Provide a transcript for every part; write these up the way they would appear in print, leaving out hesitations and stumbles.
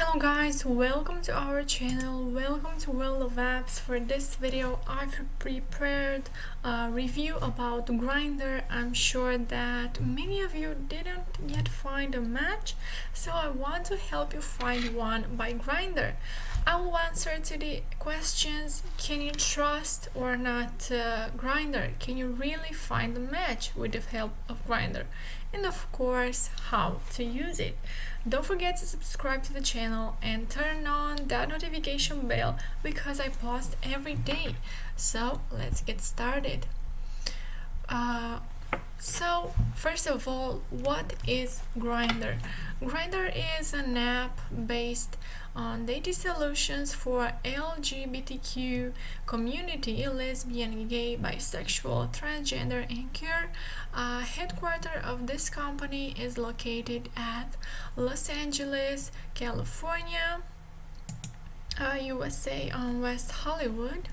Hello guys, welcome to our channel, welcome to World of Apps. For this video I've prepared a review about Grindr. I'm sure that many of you didn't yet find a match, so I want to help you find one by Grindr. I will answer to the questions: can you trust or not Grindr? Can you really find a match with the help of Grindr? And of course, how to use it. Don't forget to subscribe to the channel and turn on that notification bell because I post every day. So let's get started. So first of all, what is Grindr? Grindr is an app based on dating solutions for LGBTQ community, lesbian, gay, bisexual, transgender, and queer. Headquarters of this company is located at Los Angeles, California, USA on West Hollywood.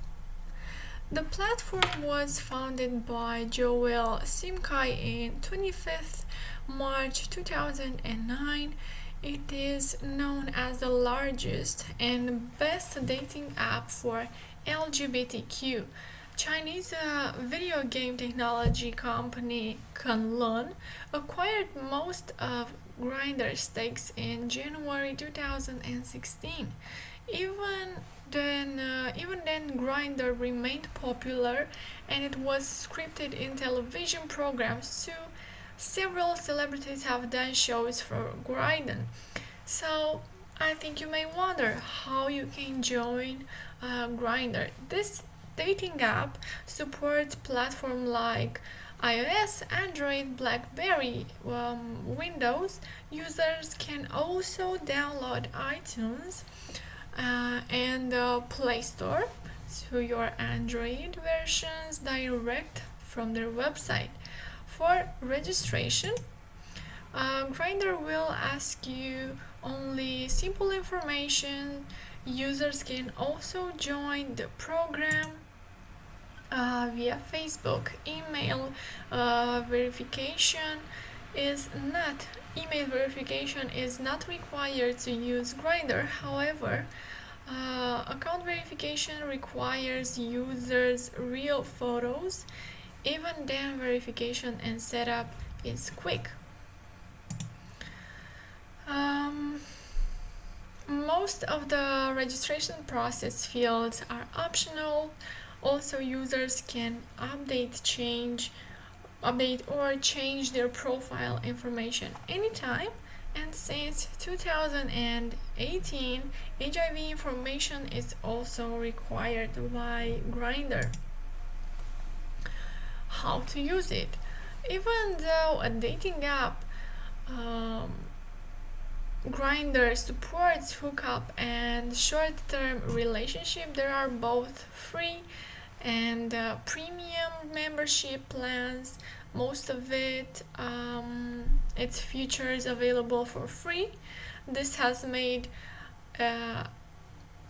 The platform was founded by Joel Simkai in 25th March 2009. It is known as the largest and best dating app for LGBTQ. Chinese video game technology company Kunlun acquired most of Grindr's stakes in January 2016. Even then, Grindr remained popular, and it was scripted in television programs too. Several celebrities have done shows for Grindr. So I think you may wonder how you can join Grindr. This dating app supports platforms like iOS, Android, BlackBerry, Windows. Users can also download iTunes and Play Store to your Android versions direct from their website. For registration, Grindr will ask you only simple information. Users can also join the program via Facebook. Email verification is not required to use Grindr. However, account verification requires users' real photos. Even then, verification and setup is quick. Most of the registration process fields are optional. Also, users can update or change their profile information anytime. And since 2018, HIV information is also required by Grindr. How to use it? Even though a dating app, Grindr supports hookup and short-term relationship. There are both free and premium membership plans. Most of its features available for free. This has made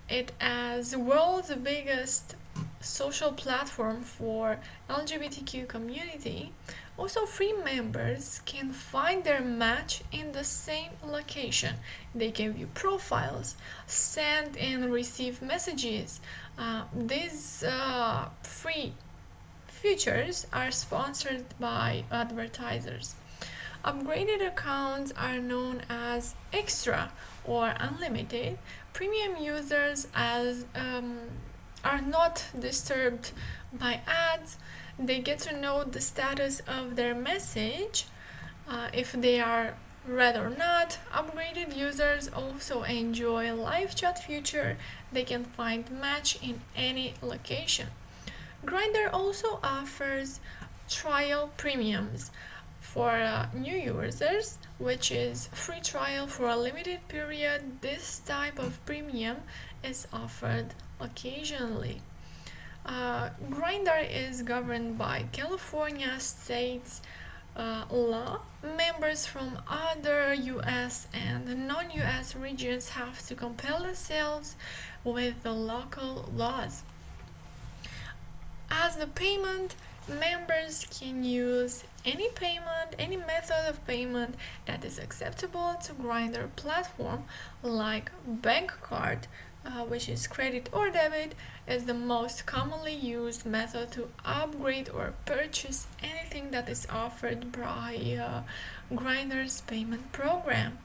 it as the world's biggest social platform for LGBTQ community. Also, free members can find their match in the same location. They can view profiles, send and receive messages. These free features are sponsored by advertisers. Upgraded accounts are known as extra or unlimited. Premium users are not disturbed by ads. They get to know the status of their message, if they are read or not. Upgraded users also enjoy live chat feature. They can find match in any location. Grindr also offers trial premiums for new users, which is free trial for a limited period. This type of premium is offered occasionally. Grindr is governed by California state's law. Members from other US and non-US regions have to compel themselves with the local laws. As the payment Members can use any method of payment that is acceptable to Grindr platform, like bank card, which is credit or debit, is the most commonly used method to upgrade or purchase anything that is offered by Grindr's payment program.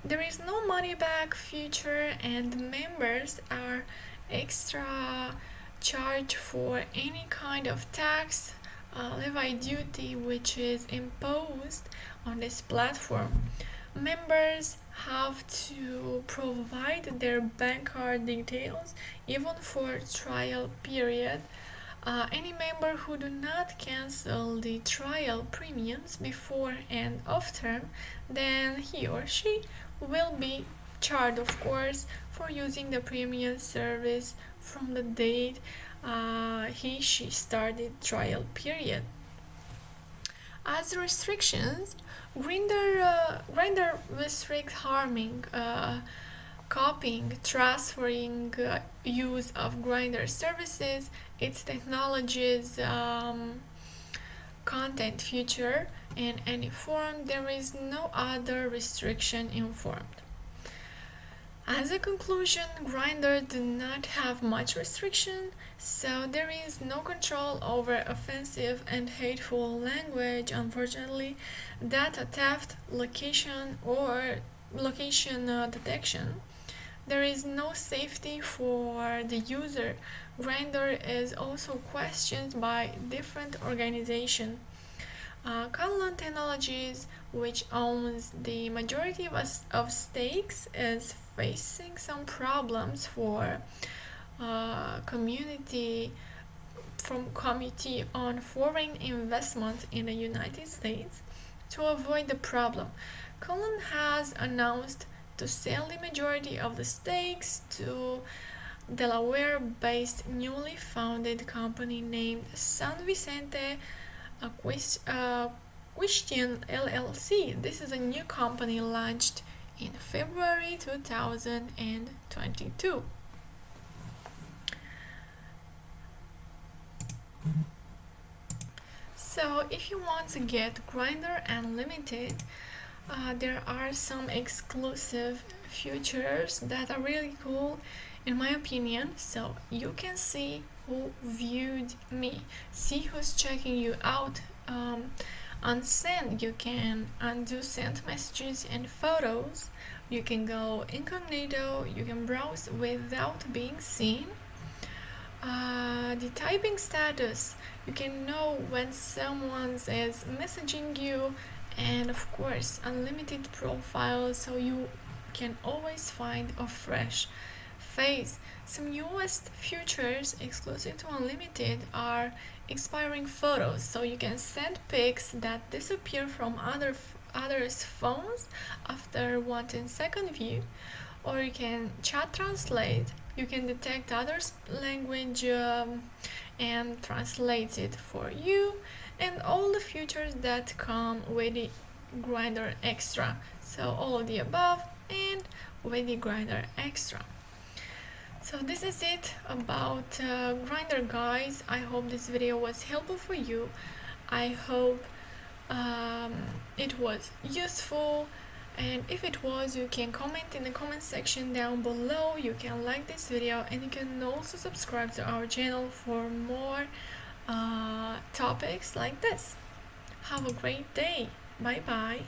There is no money back feature, and members are extra charged for any kind of tax, levy duty, which is imposed on this platform. Members have to provide their bank card details even for trial period. Any member who do not cancel the trial premiums before and after, then he or she will be charged, of course, for using the premium service from the date she started trial period. As restrictions, Grindr restricts harming, copying, transferring use of Grindr services, its technologies, content feature in any form. There is no other restriction informed. As a conclusion, Grindr do not have much restriction, so there is no control over offensive and hateful language, unfortunately, data theft, location detection. There is no safety for the user. Grindr is also questioned by different organizations. Conlon Technologies, which owns the majority of stakes, is facing some problems for committee on foreign investment in the United States. To avoid the problem, Conlon has announced to sell the majority of the stakes to Delaware-based newly founded company named San Vicente Question LLC. This is a new company launched in February 2022. So if you want to get Grindr Unlimited, there are some exclusive features that are really cool in my opinion. So you can see who viewed me, see who's checking you out. On send, you can undo sent messages and photos. You can go incognito. You can browse without being seen. The typing status, you can know when someone is messaging you, and of course unlimited profiles, so you can always find a fresh face. Some newest features exclusive to Unlimited are expiring photos, so you can send pics that disappear from others' phones after 1/10 view, or you can chat translate. You can detect others' language and translate it for you, and all the features that come with the Grindr Extra. So all of the above and with the Grindr Extra. So this is it about Grindr, guys. I hope this video was helpful for you. I hope it was useful, and if it was, you can comment in the comment section down below. You can like this video, and you can also subscribe to our channel for more topics like this. Have a great day. Bye bye.